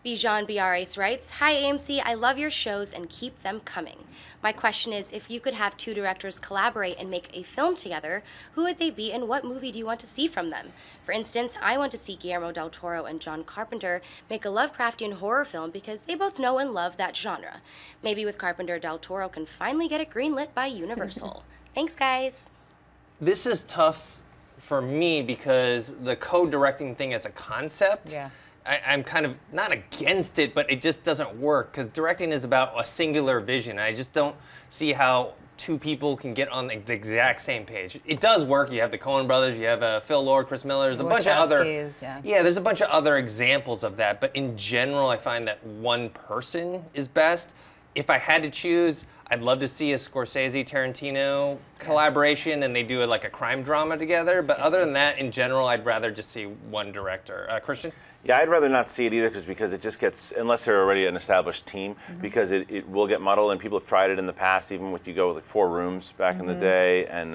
Bijan Biares writes, "Hi AMC, I love your shows and keep them coming. My question is, if you could have two directors collaborate and make a film together, who would they be and what movie do you want to see from them? For instance, I want to see Guillermo Del Toro and John Carpenter make a Lovecraftian horror film because they both know and love that genre. Maybe with Carpenter, Del Toro can finally get it greenlit by Universal. Thanks, guys." This is tough for me because the co-directing thing as a concept, I'm kind of not against it, but it just doesn't work because directing is about a singular vision. I just don't see how two people can get on the exact same page. It does work. You have the Coen brothers, you have Phil Lord, Chris Miller. There's a bunch of other, there's a bunch of other examples of that. But in general, I find that one person is best. If I had to choose, I'd love to see a Scorsese-Tarantino collaboration and they do like a crime drama together. But other than that, in general, I'd rather just see one director. Christian? Yeah, I'd rather not see it either because it just gets, unless they're already an established team, because it will get muddled, and people have tried it in the past, even if you go with like 4 Rooms back in the day, and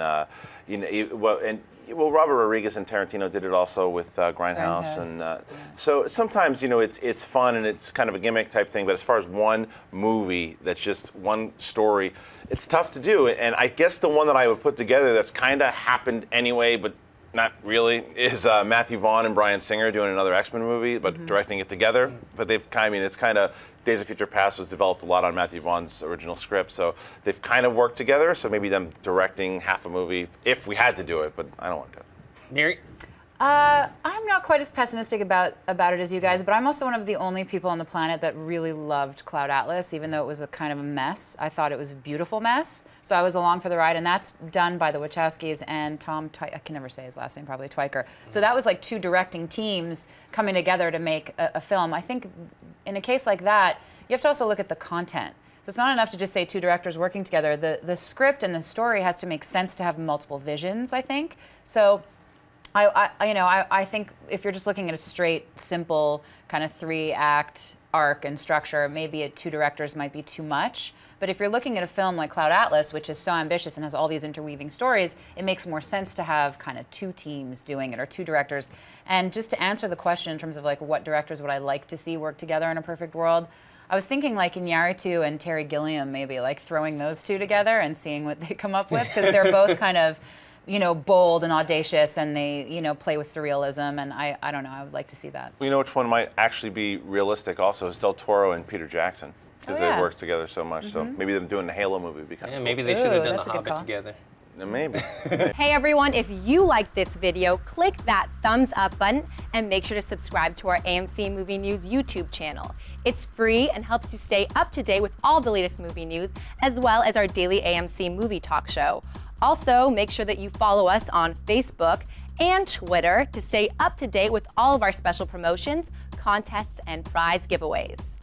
Robert Rodriguez and Tarantino did it also with Grindhouse, and so sometimes it's fun and it's kind of a gimmick type thing, but as far as one movie that's just one story, it's tough to do. And I guess the one that I would put together that's kind of happened anyway, but not really, is Matthew Vaughn and Bryan Singer doing another X-Men movie, but directing it together. But it's kind of, Days of Future Past was developed a lot on Matthew Vaughn's original script, so they've kind of worked together, so maybe them directing half a movie, if we had to do it, but I don't want to do it. Mary? I'm not quite as pessimistic about it as you guys, but I'm also one of the only people on the planet that really loved Cloud Atlas, even though it was a kind of a mess. I thought it was a beautiful mess, so I was along for the ride, and that's done by the Wachowskis and I can never say his last name, probably Twyker. So that was like 2 directing teams coming together to make a film. I think in a case like that, you have to also look at the content. So it's not enough to just say 2 directors working together. The script and the story has to make sense to have multiple visions, I think. So I think if you're just looking at a straight, simple kind of 3-act arc and structure, maybe 2 directors might be too much. But if you're looking at a film like Cloud Atlas, which is so ambitious and has all these interweaving stories, it makes more sense to have kind of 2 teams doing it, or 2 directors. And just to answer the question in terms of like what directors would I like to see work together in a perfect world, I was thinking like Iñárritu and Terry Gilliam, maybe like throwing those 2 together and seeing what they come up with, because they're both kind of bold and audacious, and they, play with surrealism, and I don't know, I would like to see that. Well, which one might actually be realistic also is Del Toro and Peter Jackson, because they work together so much, so maybe them doing the Halo movie would be kind of cool. Maybe they should have done The Hobbit together. Maybe. Hey everyone, if you like this video, click that thumbs up button and make sure to subscribe to our AMC Movie News YouTube channel. It's free and helps you stay up to date with all the latest movie news, as well as our daily AMC movie talk show. Also, make sure that you follow us on Facebook and Twitter to stay up to date with all of our special promotions, contests, and prize giveaways.